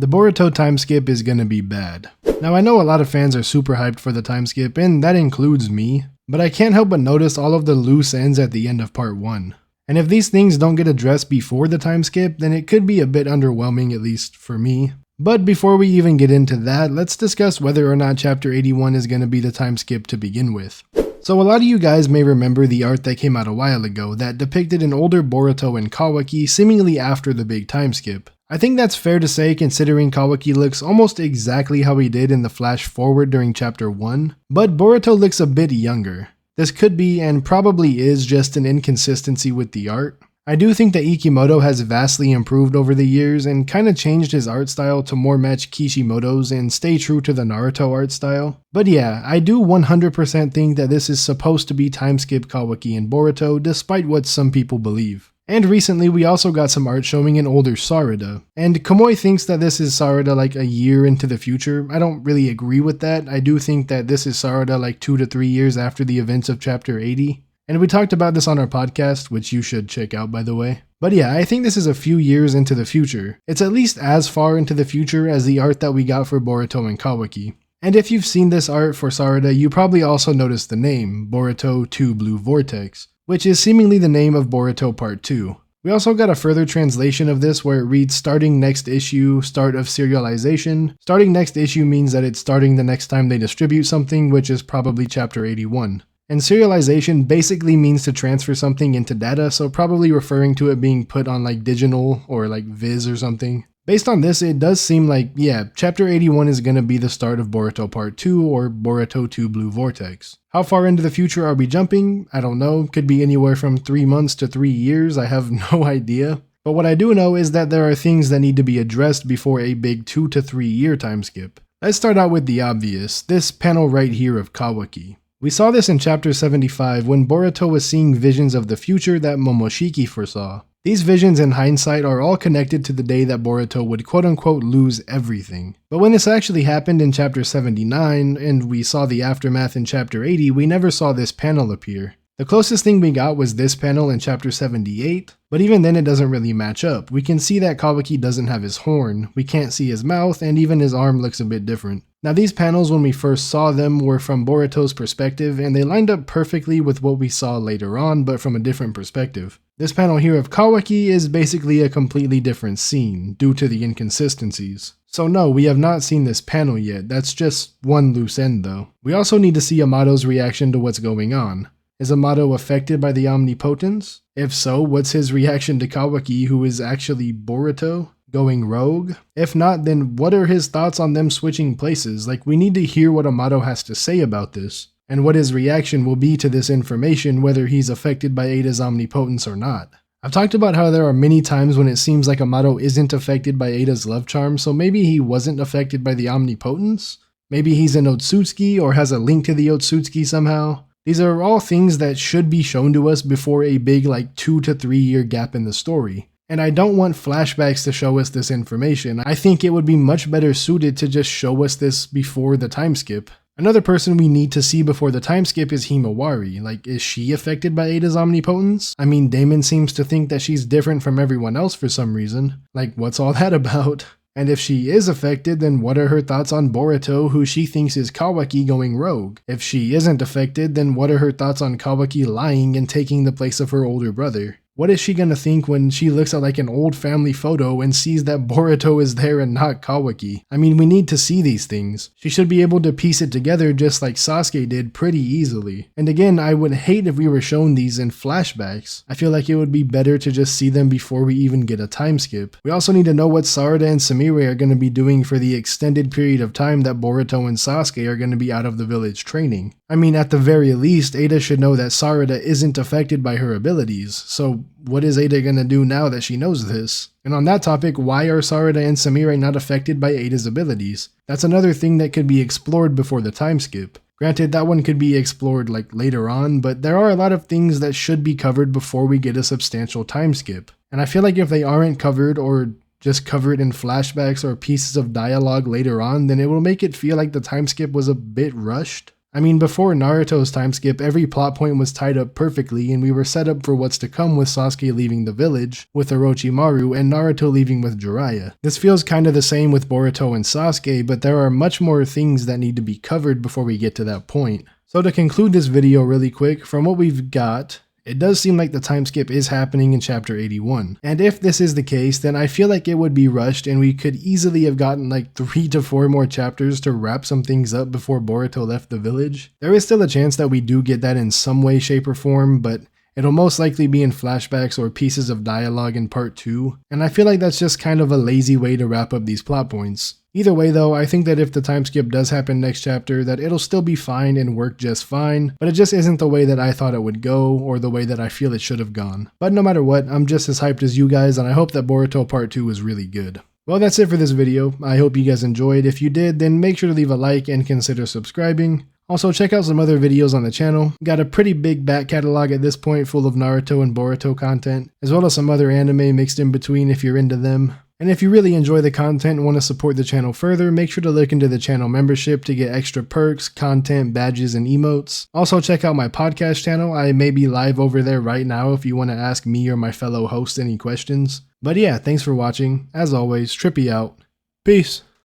The Boruto time skip is gonna be bad. Now I know a lot of fans are super hyped for the time skip, and that includes me, but I can't help but notice all of the loose ends at the end of part 1. And if these things don't get addressed before the time skip, then it could be a bit underwhelming, at least for me. But before we even get into that, let's discuss whether or not chapter 81 is gonna be the time skip to begin with. So a lot of you guys may remember the art that came out a while ago that depicted an older Boruto and Kawaki seemingly after the big time skip. I think that's fair to say considering Kawaki looks almost exactly how he did in the flash forward during chapter 1, but Boruto looks a bit younger. This could be and probably is just an inconsistency with the art. I do think that Ikimoto has vastly improved over the years and kinda changed his art style to more match Kishimoto's and stay true to the Naruto art style. But yeah, I do 100% think that this is supposed to be time skip Kawaki and Boruto despite what some people believe. And recently we also got some art showing an older Sarada. And Kamui thinks that this is Sarada like a year into the future. I don't really agree with that. I do think that this is Sarada like 2 to 3 years after the events of chapter 80. And we talked about this on our podcast, which you should check out by the way. But yeah, I think this is a few years into the future. It's at least as far into the future as the art that we got for Boruto and Kawaki. And if you've seen this art for Sarada, you probably also noticed the name, Boruto 2 Blue Vortex, which is seemingly the name of Boruto Part 2. We also got a further translation of this where it reads starting next issue, start of serialization. Starting next issue means that it's starting the next time they distribute something, which is probably chapter 81. And serialization basically means to transfer something into data, so probably referring to it being put on like digital or like Viz or something. Based on this, it does seem like, yeah, chapter 81 is gonna be the start of Boruto Part 2 or Boruto 2 Blue Vortex. How far into the future are we jumping? I don't know, could be anywhere from 3 months to 3 years, I have no idea. But what I do know is that there are things that need to be addressed before a big 2 to 3 year time skip. Let's start out with the obvious, this panel right here of Kawaki. We saw this in chapter 75 when Boruto was seeing visions of the future that Momoshiki foresaw. These visions in hindsight are all connected to the day that Boruto would quote-unquote lose everything. But when this actually happened in chapter 79, and we saw the aftermath in chapter 80, we never saw this panel appear. The closest thing we got was this panel in chapter 78, but even then it doesn't really match up. We can see that Kawaki doesn't have his horn, we can't see his mouth, and even his arm looks a bit different. Now these panels when we first saw them were from Boruto's perspective and they lined up perfectly with what we saw later on but from a different perspective. This panel here of Kawaki is basically a completely different scene due to the inconsistencies. So no, we have not seen this panel yet, that's just one loose end though. We also need to see Amato's reaction to what's going on. Is Amato affected by the omnipotence? If so, what's his reaction to Kawaki who is actually Boruto? Going rogue? If not, then what are his thoughts on them switching places? Like, we need to hear what Amato has to say about this, and what his reaction will be to this information, whether he's affected by Ada's omnipotence or not. I've talked about how there are many times when it seems like Amato isn't affected by Ada's love charm, so maybe he wasn't affected by the omnipotence? Maybe he's an Otsutsuki or has a link to the Otsutsuki somehow? These are all things that should be shown to us before a big 2 to 3 year gap in the story. And I don't want flashbacks to show us this information. I think it would be much better suited to just show us this before the time skip. Another person we need to see before the time skip is Himawari. Is she affected by Ada's omnipotence? I mean, Damon seems to think that she's different from everyone else for some reason. What's all that about? And if she is affected, then what are her thoughts on Boruto, who she thinks is Kawaki going rogue? If she isn't affected, then what are her thoughts on Kawaki lying and taking the place of her older brother? What is she gonna think when she looks at an old family photo and sees that Boruto is there and not Kawaki? I mean, we need to see these things. She should be able to piece it together just like Sasuke did pretty easily. And again, I would hate if we were shown these in flashbacks. I feel like it would be better to just see them before we even get a time skip. We also need to know what Sarada and Sumire are gonna be doing for the extended period of time that Boruto and Sasuke are gonna be out of the village training. I mean, at the very least, Ada should know that Sarada isn't affected by her abilities, so what is Ada gonna do now that she knows this? And on that topic, why are Sarada and Sumire not affected by Ada's abilities? That's another thing that could be explored before the time skip. Granted, that one could be explored later on, but there are a lot of things that should be covered before we get a substantial time skip. And I feel like if they aren't covered or just covered in flashbacks or pieces of dialogue later on, then it will make it feel like the time skip was a bit rushed. I mean, before Naruto's time skip, every plot point was tied up perfectly and we were set up for what's to come with Sasuke leaving the village with Orochimaru and Naruto leaving with Jiraiya. This feels kinda the same with Boruto and Sasuke, but there are much more things that need to be covered before we get to that point. So to conclude this video really quick, from what we've got, it does seem like the time skip is happening in chapter 81. And if this is the case, then I feel like it would be rushed and we could easily have gotten like 3 to 4 more chapters to wrap some things up before Boruto left the village. There is still a chance that we do get that in some way, shape, or form, but it'll most likely be in flashbacks or pieces of dialogue in part 2, and I feel like that's just kind of a lazy way to wrap up these plot points. Either way though, I think that if the time skip does happen next chapter, that it'll still be fine and work just fine, but it just isn't the way that I thought it would go, or the way that I feel it should have gone. But no matter what, I'm just as hyped as you guys, and I hope that Boruto Part 2 is really good. Well, that's it for this video. I hope you guys enjoyed. If you did, then make sure to leave a like and consider subscribing. Also, check out some other videos on the channel. Got a pretty big back catalog at this point full of Naruto and Boruto content, as well as some other anime mixed in between if you're into them. And if you really enjoy the content and want to support the channel further, make sure to look into the channel membership to get extra perks, content, badges, and emotes. Also, check out my podcast channel. I may be live over there right now if you want to ask me or my fellow hosts any questions. But yeah, thanks for watching. As always, Trippy out. Peace.